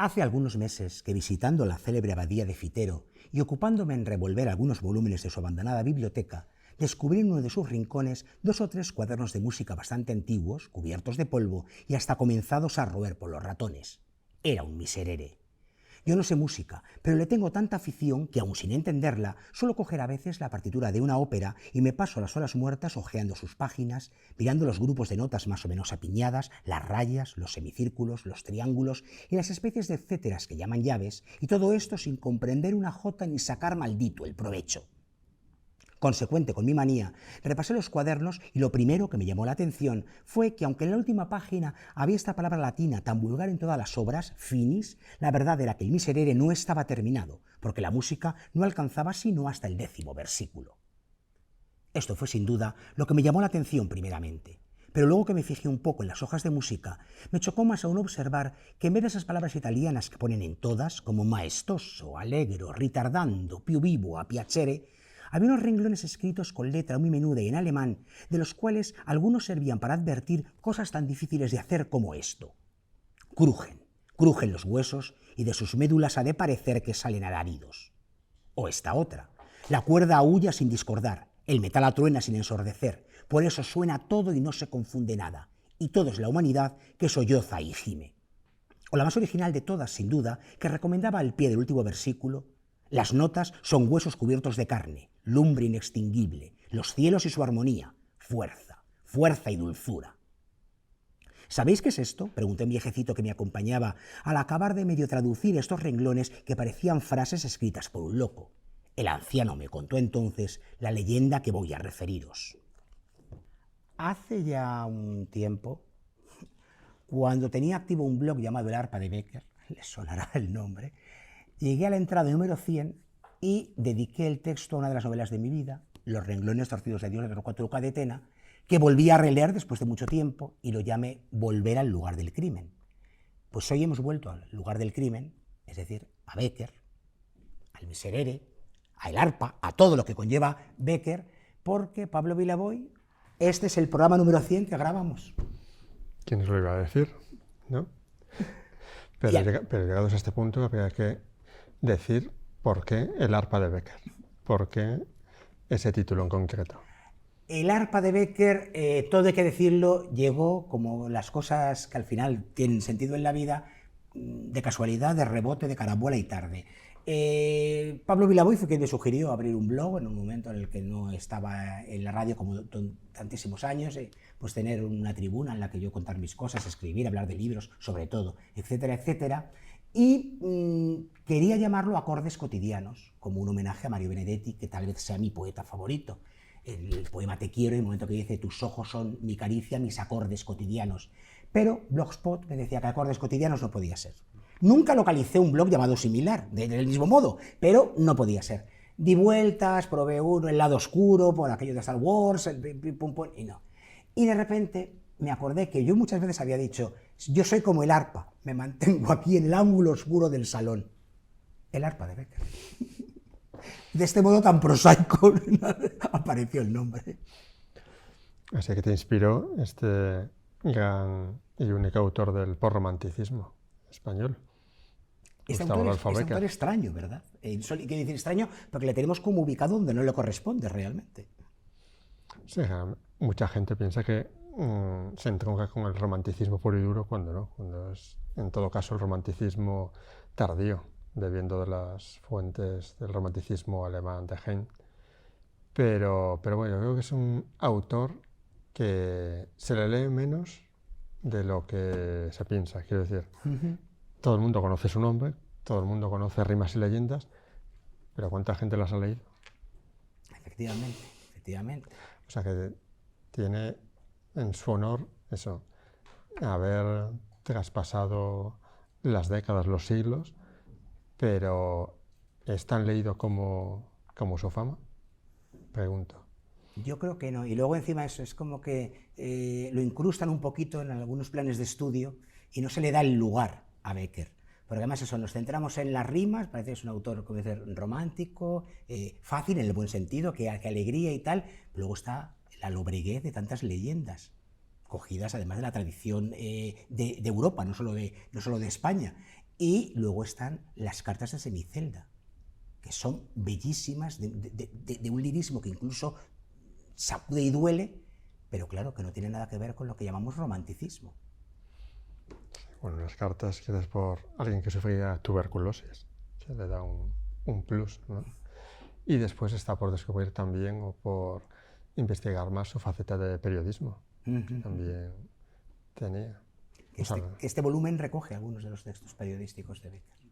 Hace algunos meses que, visitando la célebre abadía de Fitero y ocupándome en revolver algunos volúmenes de su abandonada biblioteca, descubrí en uno de sus rincones 2 o 3 cuadernos de música bastante antiguos, cubiertos de polvo y hasta comenzados a roer por los ratones. Era un miserere. Yo no sé música, pero le tengo tanta afición que, aun sin entenderla, suelo coger a veces la partitura de una ópera y me paso las horas muertas hojeando sus páginas, mirando los grupos de notas más o menos apiñadas, las rayas, los semicírculos, los triángulos y las especies de etcéteras que llaman llaves, y todo esto sin comprender una jota ni sacar maldito el provecho. Consecuente con mi manía, repasé los cuadernos y lo primero que me llamó la atención fue que, aunque en la última página había esta palabra latina tan vulgar en todas las obras, finis, la verdad era que el miserere no estaba terminado, porque la música no alcanzaba sino hasta el 10º versículo. Esto fue sin duda lo que me llamó la atención primeramente, pero luego que me fijé un poco en las hojas de música, me chocó más aún observar que en vez de esas palabras italianas que ponen en todas, como maestoso, allegro, ritardando, più vivo, a piacere, había unos renglones escritos con letra muy menuda y en alemán, de los cuales algunos servían para advertir cosas tan difíciles de hacer como esto. Crujen los huesos y de sus médulas ha de parecer que salen alaridos. O esta otra, la cuerda aúlla sin discordar, el metal atruena sin ensordecer, por eso suena todo y no se confunde nada, y todo es la humanidad que solloza y gime. O la más original de todas, sin duda, que recomendaba al pie del último versículo: las notas son huesos cubiertos de carne, lumbre inextinguible, los cielos y su armonía, fuerza, fuerza y dulzura. ¿Sabéis qué es esto?, pregunté a un viejecito que me acompañaba al acabar de medio traducir estos renglones que parecían frases escritas por un loco. El anciano me contó entonces la leyenda que voy a referiros. Hace ya un tiempo, cuando tenía activo un blog llamado El Arpa de Becker, les sonará el nombre, llegué a la entrada número 100 y dediqué el texto a una de las novelas de mi vida, Los renglones torcidos de Dios de Torcuato Luca de Tena, que volví a releer después de mucho tiempo y lo llamé Volver al lugar del crimen. Pues hoy hemos vuelto al lugar del crimen, es decir, a Becker, al miserere, a El Arpa, a todo lo que conlleva Becker, porque, Pablo Vilaboy, este es el programa número 100 que grabamos. ¿Quién nos lo iba a decir? ¿No? Pero llegados a este punto habría que decir por qué El Arpa de Becker, por qué ese título en concreto. El Arpa de Becker, todo hay que decirlo, llegó, como las cosas que al final tienen sentido en la vida, de casualidad, de rebote, de carambola y tarde. Pablo Vilaboy fue quien me sugirió abrir un blog en un momento en el que no estaba en la radio como tantísimos años, pues tener una tribuna en la que yo contar mis cosas, escribir, hablar de libros, sobre todo, etcétera, etcétera. Y quería llamarlo Acordes Cotidianos, como un homenaje a Mario Benedetti, que tal vez sea mi poeta favorito. El poema Te quiero, en el momento que dice tus ojos son mi caricia, mis acordes cotidianos. Pero Blogspot me decía que acordes cotidianos no podía ser. Nunca localicé un blog llamado similar, del mismo modo, pero no podía ser. Di vueltas, probé uno, el lado oscuro, por aquello de Star Wars, y no. Y de repente me acordé que yo muchas veces había dicho, yo soy como el arpa, me mantengo aquí en el ángulo oscuro del salón. El Arpa de Becker. De este modo tan prosaico apareció el nombre. Así que te inspiró este gran y único autor del postromanticismo español. Este autor extraño, ¿verdad? Quiero decir extraño porque le tenemos como ubicado donde no le corresponde realmente. Sí, mucha gente piensa que se entronca con el romanticismo puro y duro cuando no, cuando es en todo caso el romanticismo tardío, bebiendo de las fuentes del romanticismo alemán de Heine. Pero bueno, yo creo que es un autor que se le lee menos de lo que se piensa, quiero decir. Todo el mundo conoce su nombre, todo el mundo conoce rimas y leyendas, pero ¿cuánta gente las ha leído? Efectivamente, efectivamente. O sea que tiene en su honor eso, haber traspasado las décadas, los siglos, pero ¿es tan leído como su fama? Pregunto. Yo creo que no, y luego encima eso es como que lo incrustan un poquito en algunos planes de estudio y no se le da el lugar a Becker, porque además eso, nos centramos en las rimas, parece que es un autor, como decir, romántico, fácil en el buen sentido, que alegría y tal, pero luego está la lobreguez de tantas leyendas, cogidas además de la tradición de Europa, no solo de España. Y luego están las cartas de Semicelda, que son bellísimas, de un lirismo que incluso sacude y duele, pero claro, que no tiene nada que ver con lo que llamamos romanticismo. Bueno, las cartas escritas por alguien que sufría tuberculosis, se le da un plus, ¿no? Y después está por descubrir también o por investigar más su faceta de periodismo, que también tenía. Este volumen recoge algunos de los textos periodísticos de Bécquer.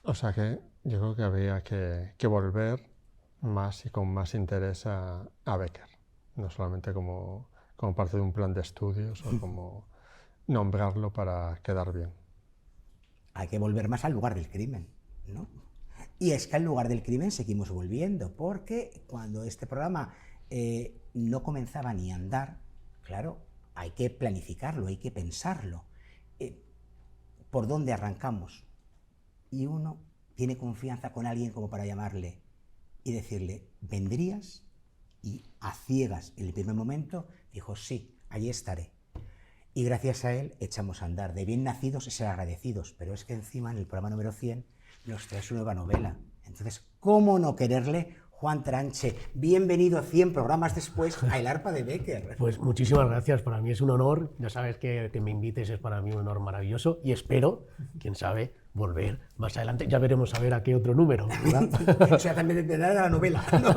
O sea que yo creo que habría que volver más y con más interés a Bécquer, no solamente como parte de un plan de estudios o como nombrarlo para quedar bien. Hay que volver más al lugar del crimen, ¿no? Y es que al lugar del crimen seguimos volviendo, porque cuando este programa no comenzaba ni a andar, claro, hay que planificarlo, hay que pensarlo. ¿Por dónde arrancamos? Y uno tiene confianza con alguien como para llamarle y decirle, ¿vendrías? Y a ciegas, en el primer momento, dijo, sí, allí estaré. Y gracias a él echamos a andar. De bien nacidos y ser agradecidos, pero es que encima en el programa número 100 nos trae su nueva novela. Entonces, ¿cómo no quererle? Juan Tranche, bienvenido 100 programas después a El arpa de Bécquer. Pues muchísimas gracias, para mí es un honor, ya sabes que me invites es para mí un honor maravilloso y espero, quién sabe, volver más adelante, ya veremos a ver a qué otro número, ¿verdad? O sea, también dependerá de la novela, ¿no?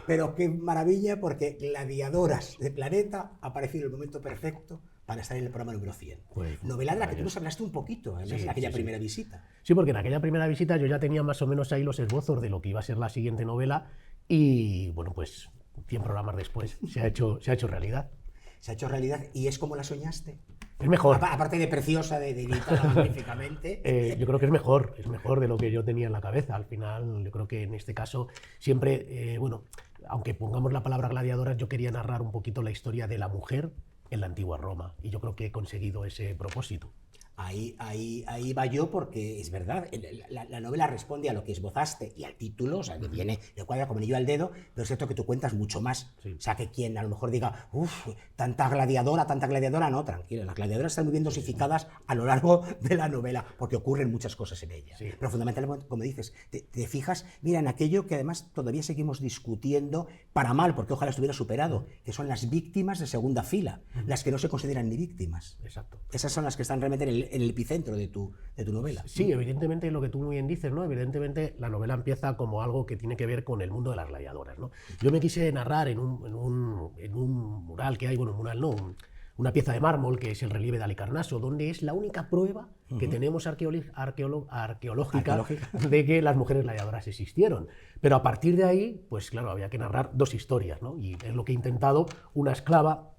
Pero qué maravilla, porque Gladiadoras de Planeta ha aparecido en el momento perfecto para estar en el programa número 100. Pues, novela de la que tú nos hablaste un poquito en aquella primera visita. Sí, porque en aquella primera visita yo ya tenía más o menos ahí los esbozos de lo que iba a ser la siguiente novela y, bueno, pues 100 programas después se ha hecho realidad. Se ha hecho realidad y es como la soñaste. Es mejor. Aparte de preciosa, de editada magníficamente. Yo creo que es mejor de lo que yo tenía en la cabeza. Al final, yo creo que en este caso siempre, bueno, aunque pongamos la palabra gladiadoras, yo quería narrar un poquito la historia de la mujer en la antigua Roma y yo creo que he conseguido ese propósito. Ahí va yo, porque es verdad, la novela responde a lo que esbozaste y al título, o sea, que viene, le cuadra como anillo al dedo, pero es cierto que tú cuentas mucho más. Sí. O sea, que quien a lo mejor diga, uff, tanta gladiadora, no, tranquilo, las gladiadoras están muy bien dosificadas a lo largo de la novela, porque ocurren muchas cosas en ella. Sí. Pero fundamentalmente, como dices, te fijas, mira, en aquello que además todavía seguimos discutiendo, para mal, porque ojalá estuviera superado, que son las víctimas de segunda fila, las que no se consideran ni víctimas. Exacto. Esas son las que están realmente en el epicentro de tu novela. Sí, evidentemente lo que tú muy bien dices, ¿no? Evidentemente la novela empieza como algo que tiene que ver con el mundo de las gladiadoras, ¿no? Yo me quise narrar en un mural que hay, bueno, un mural no, una pieza de mármol que es el relieve de Halicarnaso, donde es la única prueba que tenemos arqueológica de que las mujeres gladiadoras existieron. Pero a partir de ahí, pues claro, había que narrar dos historias, ¿no? Y es lo que he intentado, una esclava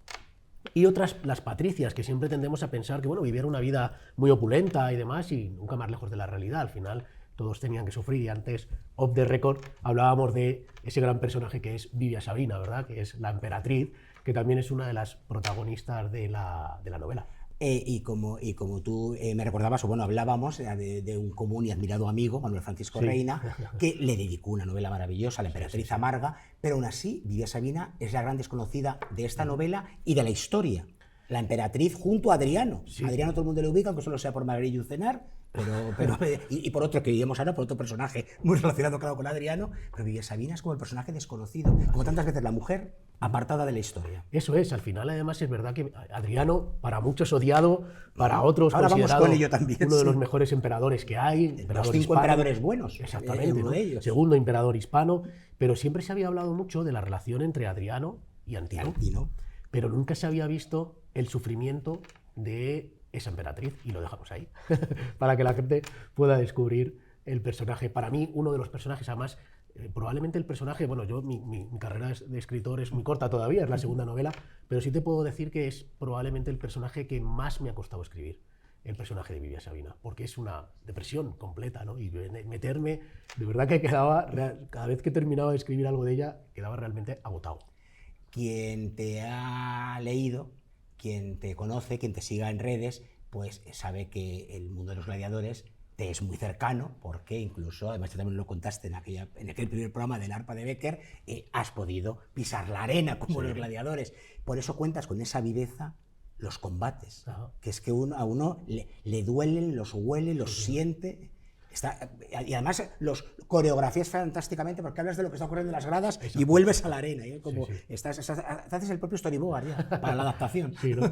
y otras, las patricias, que siempre tendemos a pensar que, bueno, vivieron una vida muy opulenta y demás, y nunca más lejos de la realidad. Al final, todos tenían que sufrir, y antes, off the record, hablábamos de ese gran personaje que es Vivia Sabina, ¿verdad? Que es la emperatriz, que también es una de las protagonistas de la novela. Y como tú me recordabas, o bueno, hablábamos de un común y admirado amigo, Manuel Francisco Reina, que le dedicó una novela maravillosa, La emperatriz amarga, pero aún así, Vivia Sabina es la gran desconocida de esta novela y de la historia. La emperatriz junto a Adriano. Sí. Adriano todo el mundo le ubica, aunque solo sea por Margarita y Ucenar, y por otro que vivimos ahora, por otro personaje muy relacionado, claro, con Adriano, pero Vivia Sabina es como el personaje desconocido, como tantas veces la mujer apartada de la historia. Eso es, al final además es verdad que Adriano, para muchos odiado, para otros ahora considerado vamos con ello también, uno de los mejores emperadores que hay. Los 5 emperadores buenos. Exactamente, uno de ellos. Segundo emperador hispano, pero siempre se había hablado mucho de la relación entre Adriano y Antino. Pero nunca se había visto el sufrimiento de esa emperatriz, y lo dejamos ahí, para que la gente pueda descubrir el personaje. Para mí, uno de los personajes, además, probablemente el personaje, bueno, mi carrera de escritor es muy corta todavía, es la segunda novela, pero sí te puedo decir que es probablemente el personaje que más me ha costado escribir, el personaje de Vivia Sabina, porque es una depresión completa, ¿no? Y meterme, de verdad que quedaba, cada vez que terminaba de escribir algo de ella, quedaba realmente agotado. Quien te ha leído, quien te conoce, quien te siga en redes, pues sabe que el mundo de los gladiadores te es muy cercano, porque incluso, además tú también lo contaste en aquel primer programa del arpa de Bécquer, has podido pisar la arena como los gladiadores. Por eso cuentas con esa viveza, los combates, Ajá. que es que a uno le duelen, los huele, los siente. Y además los coreografías fantásticamente porque hablas de lo que está ocurriendo en las gradas y vuelves a la arena. Como haces el propio storyboard ya, para la adaptación. Sí, ¿no?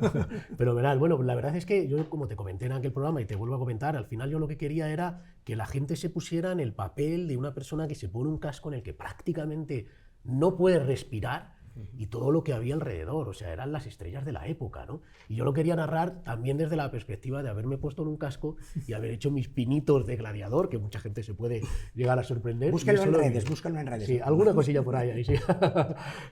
Pero verás, bueno, la verdad es que yo, como te comenté en aquel programa y te vuelvo a comentar, al final yo lo que quería era que la gente se pusiera en el papel de una persona que se pone un casco en el que prácticamente no puede respirar y todo lo que había alrededor, o sea, eran las estrellas de la época, ¿no? Y yo lo quería narrar también desde la perspectiva de haberme puesto en un casco y haber hecho mis pinitos de gladiador, que mucha gente se puede llegar a sorprender. Búscalo en redes. Sí, alguna cosilla por ahí, sí.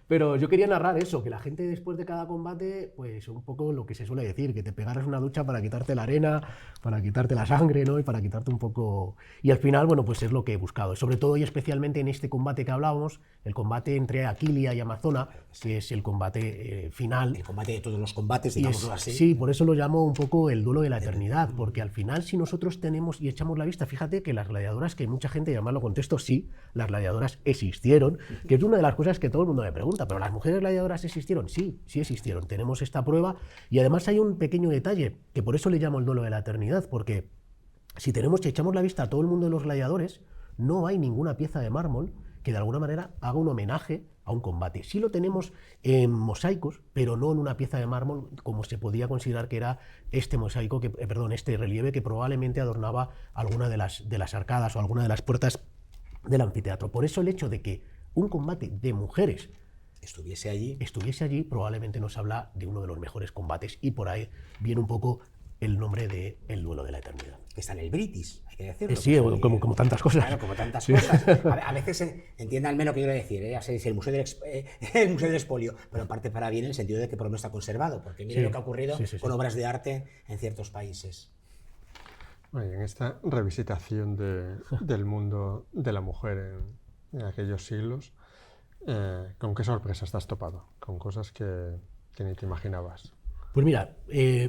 Pero yo quería narrar eso, que la gente después de cada combate, pues un poco lo que se suele decir, que te pegaras una ducha para quitarte la arena, para quitarte la sangre, ¿no? Y para quitarte un poco... Y al final, bueno, pues es lo que he buscado. Sobre todo y especialmente en este combate que hablábamos, el combate entre Aquilia y Amazona, que es el combate final. El combate de todos los combates, digámoslo así. Sí, por eso lo llamo un poco el duelo de la eternidad, porque al final si nosotros tenemos y echamos la vista, fíjate que las gladiadoras, que mucha gente llamarlo contexto, sí, las gladiadoras existieron, que es una de las cosas que todo el mundo me pregunta, pero ¿las mujeres gladiadoras existieron? Sí, sí existieron, tenemos esta prueba y además hay un pequeño detalle, que por eso le llamo el duelo de la eternidad, porque si echamos la vista a todo el mundo de los gladiadores, no hay ninguna pieza de mármol que de alguna manera haga un homenaje a un combate. Sí lo tenemos en mosaicos, pero no en una pieza de mármol como se podía considerar que era este mosaico, este relieve que probablemente adornaba alguna de las arcadas o alguna de las puertas del anfiteatro. Por eso el hecho de que un combate de mujeres estuviese allí probablemente nos habla de uno de los mejores combates y por ahí viene un poco el nombre de El duelo de la eternidad. Que está en el British, hay que decirlo. Sí, como tantas cosas. Claro, como tantas cosas. A veces entiendan lo que quiero decir, ya sé, el Museo del Expolio, pero en parte para bien en el sentido de que por lo menos está conservado, porque mire lo que ha ocurrido con obras de arte en ciertos países. Bueno, en esta revisitación del mundo de la mujer en aquellos siglos, ¿con qué sorpresas te has topado? Con cosas que ni te imaginabas. Pues mira,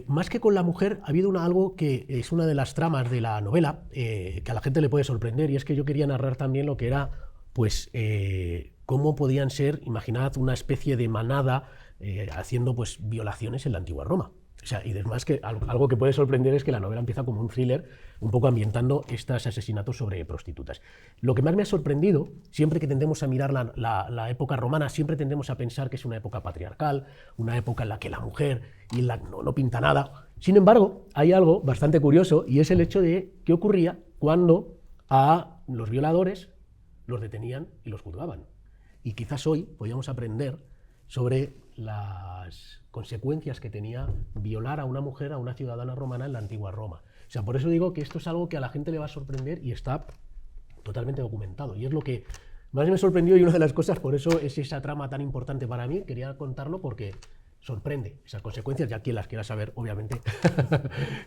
más que con la mujer, ha habido algo que es una de las tramas de la novela que a la gente le puede sorprender, y es que yo quería narrar también lo que era, pues, cómo podían ser, imaginad, una especie de manada haciendo pues violaciones en la antigua Roma. O sea, y además que algo que puede sorprender es que la novela empieza como un thriller, un poco ambientando estos asesinatos sobre prostitutas. Lo que más me ha sorprendido, siempre que tendemos a mirar la época romana, siempre tendemos a pensar que es una época patriarcal, una época en la que la mujer no pinta nada. Sin embargo, hay algo bastante curioso y es el hecho de qué ocurría cuando a los violadores los detenían y los juzgaban. Y quizás hoy podíamos aprender sobre las consecuencias que tenía violar a una mujer, a una ciudadana romana en la antigua Roma. O sea, por eso digo que esto es algo que a la gente le va a sorprender y está totalmente documentado. Y es lo que más me sorprendió y una de las cosas, por eso es esa trama tan importante para mí, quería contarlo porque sorprende esas consecuencias, ya quien las quiera saber, obviamente,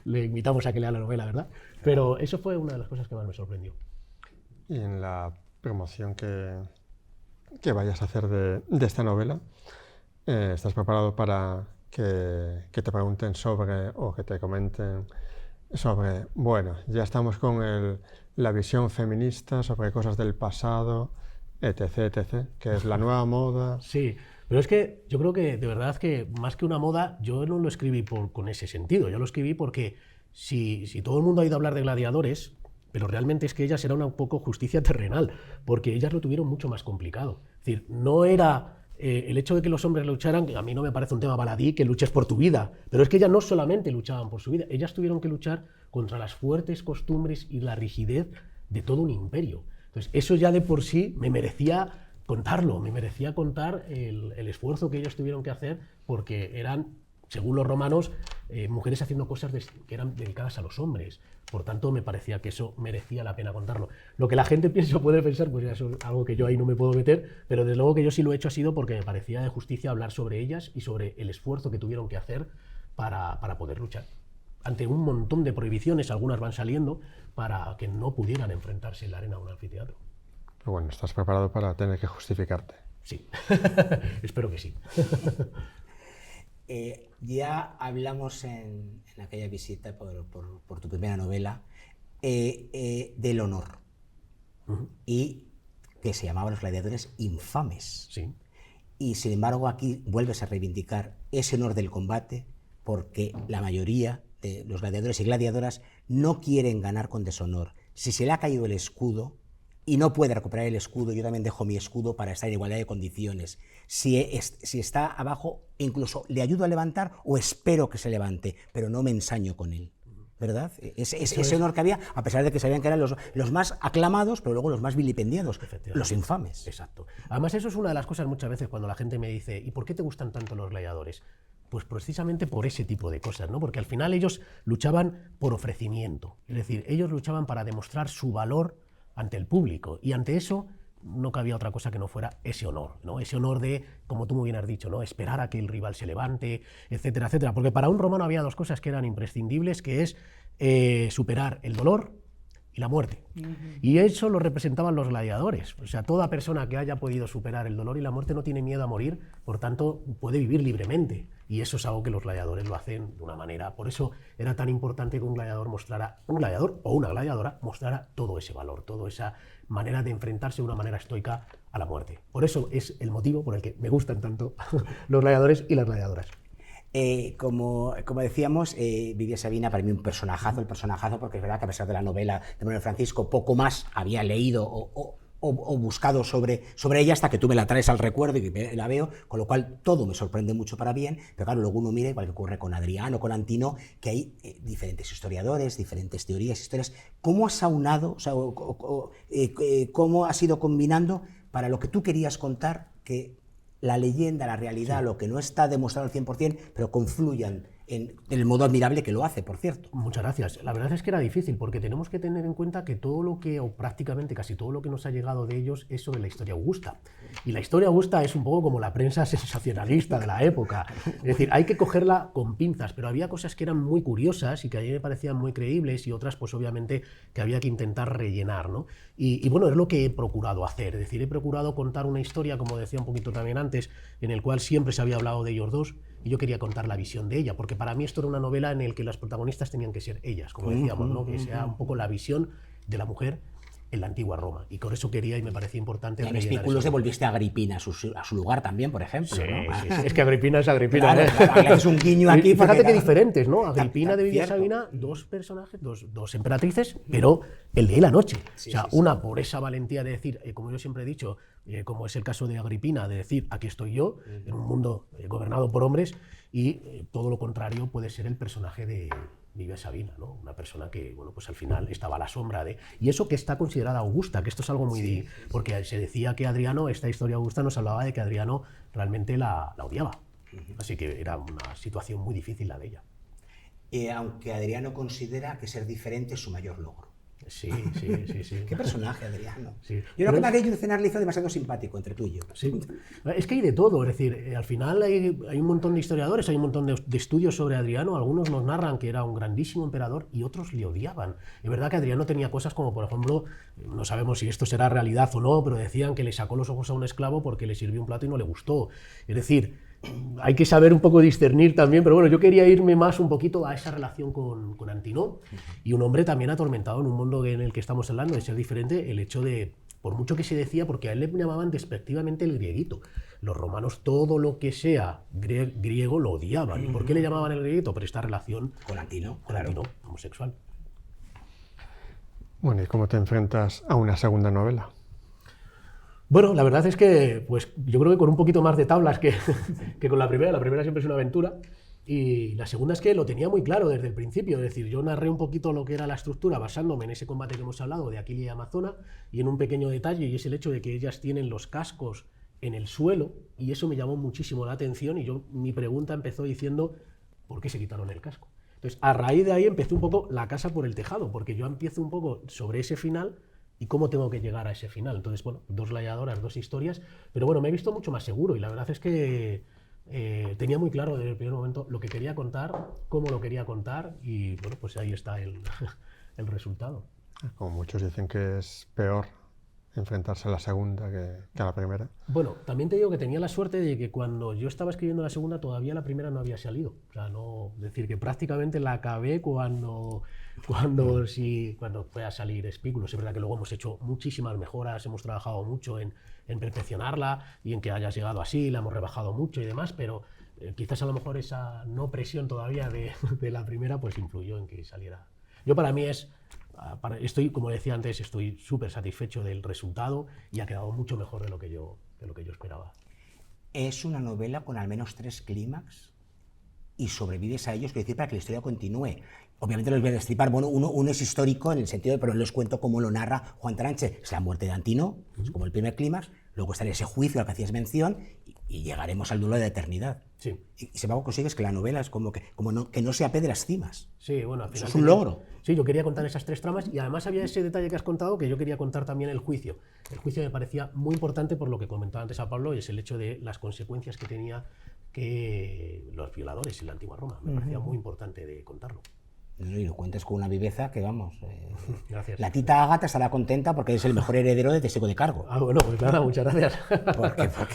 le invitamos a que lea la novela, ¿verdad? Pero eso fue una de las cosas que más me sorprendió. Y en la promoción que vayas a hacer de esta novela, ¿estás preparado para que te pregunten sobre o que te comenten sobre, bueno, ya estamos con la visión feminista sobre cosas del pasado, etc., que es la nueva moda? Sí, pero es que yo creo que de verdad que más que una moda, yo no lo escribí con ese sentido, yo lo escribí porque si todo el mundo ha ido a hablar de gladiadores, pero realmente es que ellas era un poco justicia terrenal, porque ellas lo tuvieron mucho más complicado. Es decir, no era el hecho de que los hombres lucharan, que a mí no me parece un tema baladí, que luches por tu vida, pero es que ellas no solamente luchaban por su vida, ellas tuvieron que luchar contra las fuertes costumbres y la rigidez de todo un imperio. Entonces, eso ya de por sí me merecía contarlo, me merecía contar el esfuerzo que ellos tuvieron que hacer, porque eran, según los romanos, mujeres haciendo cosas que eran dedicadas a los hombres. Por tanto, me parecía que eso merecía la pena contarlo. Lo que la gente piensa o puede pensar, pues eso es algo que yo ahí no me puedo meter, pero desde luego que yo sí lo he hecho ha sido porque me parecía de justicia hablar sobre ellas y sobre el esfuerzo que tuvieron que hacer para poder luchar. Ante un montón de prohibiciones, algunas van saliendo, para que no pudieran enfrentarse en la arena a un anfiteatro. Pero bueno, ¿estás preparado para tener que justificarte? Sí, espero que sí. Ya hablamos en aquella visita por tu primera novela del honor, y que se llamaba Los gladiadores infames. Sí. Y sin embargo aquí vuelves a reivindicar ese honor del combate porque la mayoría de los gladiadores y gladiadoras no quieren ganar con deshonor. Si se le ha caído el escudo y no puede recuperar el escudo, yo también dejo mi escudo para estar en igualdad de condiciones. Si está abajo, incluso le ayudo a levantar o espero que se levante, pero no me ensaño con él. ¿Verdad? Ese honor que había, a pesar de que sabían que eran los más aclamados, pero luego los más vilipendiados, los infames. Exacto. Además, eso es una de las cosas muchas veces cuando la gente me dice, ¿y por qué te gustan tanto los gladiadores? Pues precisamente por ese tipo de cosas, ¿no? Porque al final ellos luchaban por ofrecimiento, es decir, ellos luchaban para demostrar su valor ante el público, y ante eso no cabía otra cosa que no fuera ese honor, ¿no? Ese honor de, como tú muy bien has dicho, ¿no? Esperar a que el rival se levante, etcétera, etcétera. Porque para un romano había dos cosas que eran imprescindibles, que es superar el dolor y la muerte. Y eso lo representaban los gladiadores. O sea, toda persona que haya podido superar el dolor y la muerte no tiene miedo a morir, por tanto, puede vivir libremente. Y eso es algo que los gladiadores lo hacen de una manera. Por eso era tan importante que un gladiador o una gladiadora mostrara todo ese valor, toda esa manera de enfrentarse de una manera estoica a la muerte. Por eso es el motivo por el que me gustan tanto los gladiadores y las gladiadoras. Como decíamos, Vivia Sabina para mí un personajazo, porque es verdad que a pesar de la novela de Manuel Francisco, poco más había leído o buscado sobre ella hasta que tú me la traes al recuerdo y la veo, con lo cual todo me sorprende mucho para bien, pero claro, luego uno mira, igual que ocurre con Adriano, con Antino, que hay diferentes historiadores, diferentes teorías, historias. ¿Cómo has aunado, cómo has ido combinando para lo que tú querías contar, que la leyenda, la realidad, sí, lo que no está demostrado al 100%, pero confluyan en el modo admirable que lo hace, por cierto? Muchas gracias. La verdad es que era difícil, porque tenemos que tener en cuenta que todo lo que, o prácticamente casi todo lo que nos ha llegado de ellos es sobre la historia augusta. Y la historia augusta es un poco como la prensa sensacionalista de la época. Es decir, hay que cogerla con pinzas, pero había cosas que eran muy curiosas y que a mí me parecían muy creíbles, y otras, pues obviamente, que había que intentar rellenar, ¿no? Y bueno, es lo que he procurado hacer. Es decir, he procurado contar una historia, como decía un poquito también antes, en el cual siempre se había hablado de ellos dos, y yo quería contar la visión de ella, porque para mí esto era una novela en la que las protagonistas tenían que ser ellas, como decíamos, ¿no? Que sea un poco la visión de la mujer en la antigua Roma, y por eso quería y me parecía importante. En Espículos devolviste a Agripina a su lugar también, por ejemplo. Sí, ¿no? sí, sí. Es que Agripina es Agripina. Claro, es un guiño aquí. Fíjate qué diferentes, ¿no? Agripina de Vivia Sabina, dos personajes, dos emperatrices, pero el día y la noche. Sí, o sea, sí, sí. una por esa valentía de decir, como yo siempre he dicho, como es el caso de Agripina, de decir, aquí estoy yo, en un mundo gobernado por hombres, y todo lo contrario puede ser el personaje de Vivia Sabina, ¿no? Una persona que, bueno, pues al final estaba a la sombra de... Y eso que está considerada augusta, que esto es algo muy... Sí. Porque se decía que Adriano, esta historia augusta nos hablaba de que Adriano realmente la odiaba. Así que era una situación muy difícil la de ella. Aunque Adriano considera que ser diferente es su mayor logro. Sí. Qué personaje, Adriano. Sí. Yo creo que Magueyo Cenar le hizo demasiado simpático entre tú y yo. Sí. Es que hay de todo, es decir, al final hay un montón de historiadores, hay un montón de estudios sobre Adriano, algunos nos narran que era un grandísimo emperador y otros le odiaban. Es verdad que Adriano tenía cosas como, por ejemplo, no sabemos si esto será realidad o no, pero decían que le sacó los ojos a un esclavo porque le sirvió un plato y no le gustó. Es decir, hay que saber un poco discernir también, pero bueno, yo quería irme más un poquito a esa relación con Antino, y un hombre también atormentado en un mundo en el que estamos hablando de ser diferente, el hecho de, por mucho que se decía, porque a él le llamaban despectivamente el grieguito. Los romanos todo lo que sea griego lo odiaban. ¿Y por qué le llamaban el grieguito? Por esta relación Con Antino, con Antino, homosexual. Bueno, ¿y cómo te enfrentas a una segunda novela? Bueno, la verdad es que pues, yo creo que con un poquito más de tablas que con la primera. La primera siempre es una aventura, y la segunda es que lo tenía muy claro desde el principio. Es decir, yo narré un poquito lo que era la estructura basándome en ese combate que hemos hablado de Aquilia y Amazona, y en un pequeño detalle, y es el hecho de que ellas tienen los cascos en el suelo, y eso me llamó muchísimo la atención, y mi pregunta empezó diciendo ¿por qué se quitaron el casco? Entonces, a raíz de ahí empecé un poco la casa por el tejado, porque yo empiezo un poco sobre ese final y cómo tengo que llegar a ese final. Entonces, bueno, dos gladiadoras, dos historias, pero bueno, me he visto mucho más seguro, y la verdad es que tenía muy claro desde el primer momento lo que quería contar, cómo lo quería contar, y bueno, pues ahí está el resultado. Como muchos dicen que es peor enfrentarse a la segunda que a la primera. Bueno, también te digo que tenía la suerte de que cuando yo estaba escribiendo la segunda todavía la primera no había salido. O sea, no, es decir, que prácticamente la acabé cuando fue a salir Espículos. Es verdad que luego hemos hecho muchísimas mejoras, hemos trabajado mucho en perfeccionarla y en que haya llegado así, la hemos rebajado mucho y demás, pero quizás a lo mejor esa no presión todavía de la primera pues influyó en que saliera. Yo para mí estoy, como decía antes, estoy súper satisfecho del resultado y ha quedado mucho mejor de lo que yo esperaba. Es una novela con al menos 3 clímax y sobrevives a ellos, quiero decir, para que la historia continúe. Obviamente los voy a destripar. Bueno, uno es histórico en el sentido pero les cuento cómo lo narra Juan Tranche. Es la muerte de Antino, es como el primer clímax, luego está ese juicio al que hacías mención y llegaremos al duelo de la eternidad. Sí. Y si algo consigues que la novela es como que no se ape de las cimas. Sí, bueno, al final eso es un logro. Sí, yo quería contar esas 3 tramas y además había ese detalle que has contado que yo quería contar también el juicio. El juicio me parecía muy importante por lo que comentaba antes a Pablo y es el hecho de las consecuencias que tenía que los violadores en la antigua Roma. Me parecía muy importante de contarlo. Y lo cuentes con una viveza que, vamos, Gracias. la tita Ágata estará contenta porque es el mejor heredero de testigo de cargo. Ah, bueno, pues nada, muchas gracias.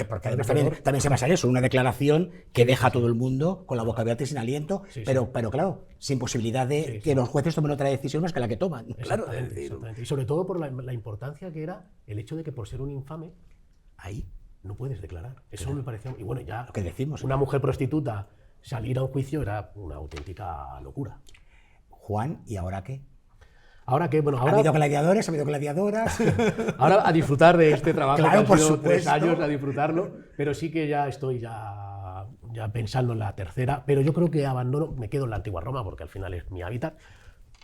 Porque además también se basa en eso, una declaración que deja a todo el mundo con la boca abierta y sin aliento, pero claro, sin posibilidad de que los jueces tomen otra decisión más que la que toman. Claro, exactamente. Y sobre todo por la importancia que era el hecho de que por ser un infame, ahí no puedes declarar. Eso me pareció... Y bueno, ya lo que decimos. Una mujer prostituta salir a un juicio era una auténtica locura. Juan, ¿y ahora qué? ¿Ahora qué? Bueno, ahora... Ha habido gladiadores, ha habido gladiadoras. Ahora a disfrutar de este trabajo, claro, que por han sido supuesto. 3 años a disfrutarlo, pero sí que ya estoy ya pensando en la tercera, pero yo creo que me quedo en la antigua Roma porque al final es mi hábitat,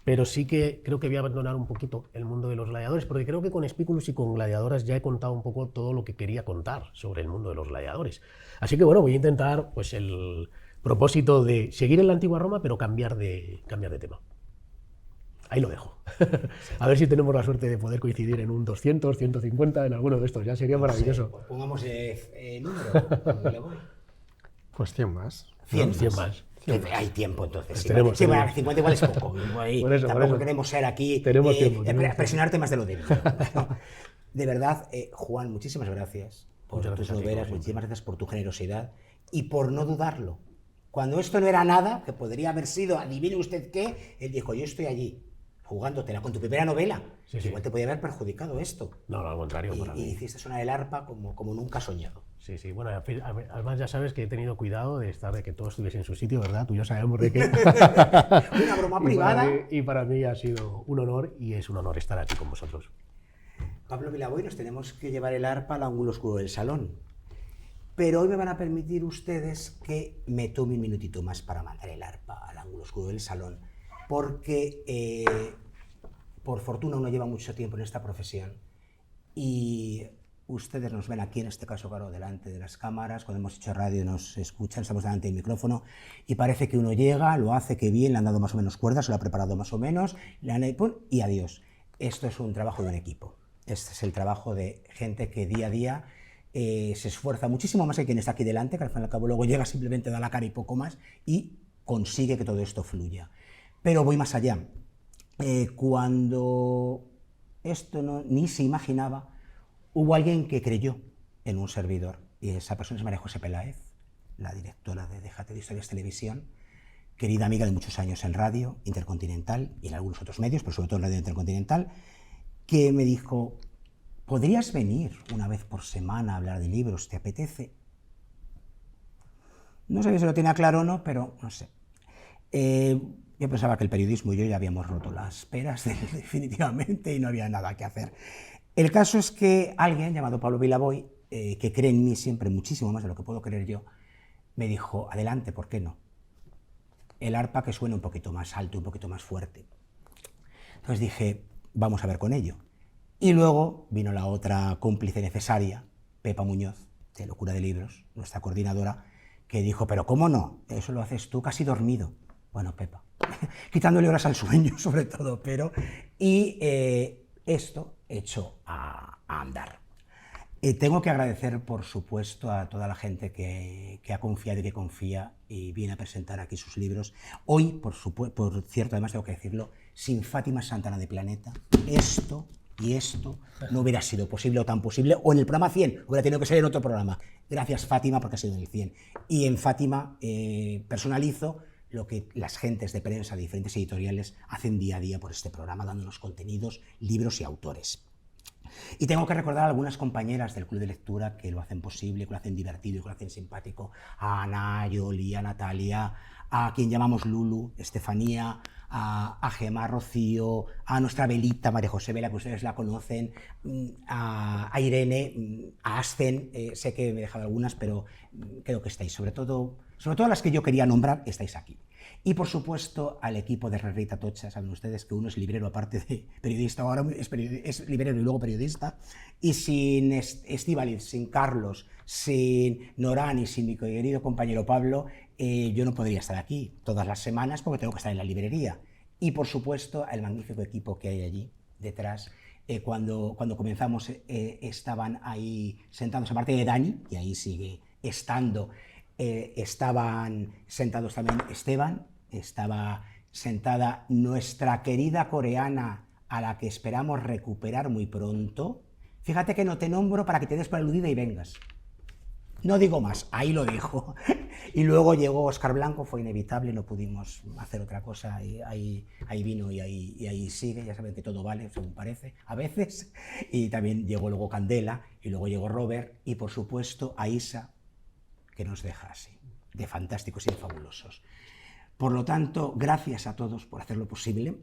pero sí que creo que voy a abandonar un poquito el mundo de los gladiadores, porque creo que con Spículus y con Gladiadoras ya he contado un poco todo lo que quería contar sobre el mundo de los gladiadores. Así que bueno, voy a intentar pues el propósito de seguir en la antigua Roma, pero cambiar de tema. Ahí lo dejo. A ver si tenemos la suerte de poder coincidir en un 200, 150, en alguno de estos. Ya sería maravilloso. Pues pongamos número. Pues 100 más. 100 más. Hay tiempo entonces. Pues sí, tenemos, sí, bueno, 50 igual es poco. Tampoco queremos ser aquí presionarte más de lo debido. De verdad, Juan, muchísimas gracias por tus novelas, muchísimas gracias por tu generosidad y por no dudarlo. Cuando esto no era nada, que podría haber sido, adivine usted qué, él dijo, yo estoy allí, jugándotela con tu primera novela. Sí. Igual te podía haber perjudicado esto. No, al contrario. Y hiciste sonar el arpa como nunca soñado. Sí. Bueno, además ya sabes que he tenido cuidado de que todo estuviese en su sitio, ¿verdad? Tú y yo sabemos de qué. Una broma privada. Y para mí ha sido un honor y es un honor estar aquí con vosotros. Pablo Vilaboy, nos tenemos que llevar el arpa al ángulo oscuro del salón. Pero hoy me van a permitir ustedes que me tome un minutito más para mandar el arpa al ángulo oscuro del salón, porque por fortuna uno lleva mucho tiempo en esta profesión y ustedes nos ven aquí, en este caso, claro, delante de las cámaras, cuando hemos hecho radio nos escuchan, estamos delante del micrófono y parece que uno llega, lo hace que bien, le han dado más o menos cuerdas, se lo ha preparado más o menos, y adiós. Esto es un trabajo de un equipo, este es el trabajo de gente que día a día se esfuerza muchísimo más que quien está aquí delante, que al fin y al cabo luego llega, simplemente da la cara y poco más, y consigue que todo esto fluya. Pero voy más allá. Cuando esto ni se imaginaba, hubo alguien que creyó en un servidor, y esa persona es María José Peláez, la directora de Déjate de Historias Televisión, querida amiga de muchos años en Radio Intercontinental y en algunos otros medios, pero sobre todo en Radio Intercontinental, que me dijo, ¿podrías venir una vez por semana a hablar de libros? ¿Te apetece? No sé si lo tenía claro o no, pero no sé. Yo pensaba que el periodismo y yo ya habíamos roto las peras definitivamente y no había nada que hacer. El caso es que alguien llamado Pablo Vilaboy, que cree en mí siempre muchísimo más de lo que puedo creer yo, me dijo, adelante, ¿por qué no? El arpa que suene un poquito más alto, un poquito más fuerte. Entonces dije, vamos a ver con ello. Y luego vino la otra cómplice necesaria, Pepa Muñoz, de Locura de Libros, nuestra coordinadora, que dijo, pero ¿cómo no? Eso lo haces tú casi dormido. Bueno, Pepa, quitándole horas al sueño sobre todo, pero... Y esto hecho a andar. Tengo que agradecer, por supuesto, a toda la gente que ha confiado y que confía y viene a presentar aquí sus libros. Hoy, por cierto, además tengo que decirlo, sin Fátima Santana de Planeta, esto no hubiera sido posible o tan posible, o en el programa 100, hubiera tenido que ser en otro programa. Gracias, Fátima, porque ha sido en el 100. Y en Fátima personalizo lo que las gentes de prensa de diferentes editoriales hacen día a día por este programa, dándonos contenidos, libros y autores. Y tengo que recordar a algunas compañeras del club de lectura que lo hacen posible, que lo hacen divertido y que lo hacen simpático. A Ana, a Yoli, a Natalia, a quien llamamos Lulu, Estefanía, a Gemma, Rocío, a nuestra Belita, María José Vela, que ustedes la conocen, a Irene, a Ascen, sé que me he dejado algunas, pero creo que estáis, sobre todo las que yo quería nombrar, estáis aquí. Y por supuesto al equipo de Rarita Tocha, saben ustedes que uno es librero aparte de periodista, ahora es librero y luego periodista, y sin Estíbaliz, sin Carlos, sin Norán y sin mi querido compañero Pablo, yo no podría estar aquí todas las semanas porque tengo que estar en la librería. Y por supuesto al magnífico equipo que hay allí detrás. Cuando comenzamos estaban ahí sentados, aparte de Dani, y ahí sigue estando, estaban sentados también Esteban, estaba sentada nuestra querida coreana, a la que esperamos recuperar muy pronto. Fíjate que no te nombro para que te des por aludida y vengas. No digo más, ahí lo dejo. Y luego llegó Óscar Blanco, fue inevitable, no pudimos hacer otra cosa, y ahí vino y ahí sigue, ya saben que todo vale, según parece, a veces. Y también llegó luego Candela, y luego llegó Robert, y por supuesto a Isa, que nos deja así, de fantásticos y de fabulosos. Por lo tanto, gracias a todos por hacerlo posible,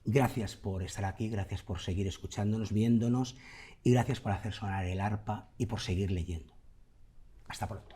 gracias por estar aquí, gracias por seguir escuchándonos, viéndonos, y gracias por hacer sonar el arpa y por seguir leyendo. Hasta pronto.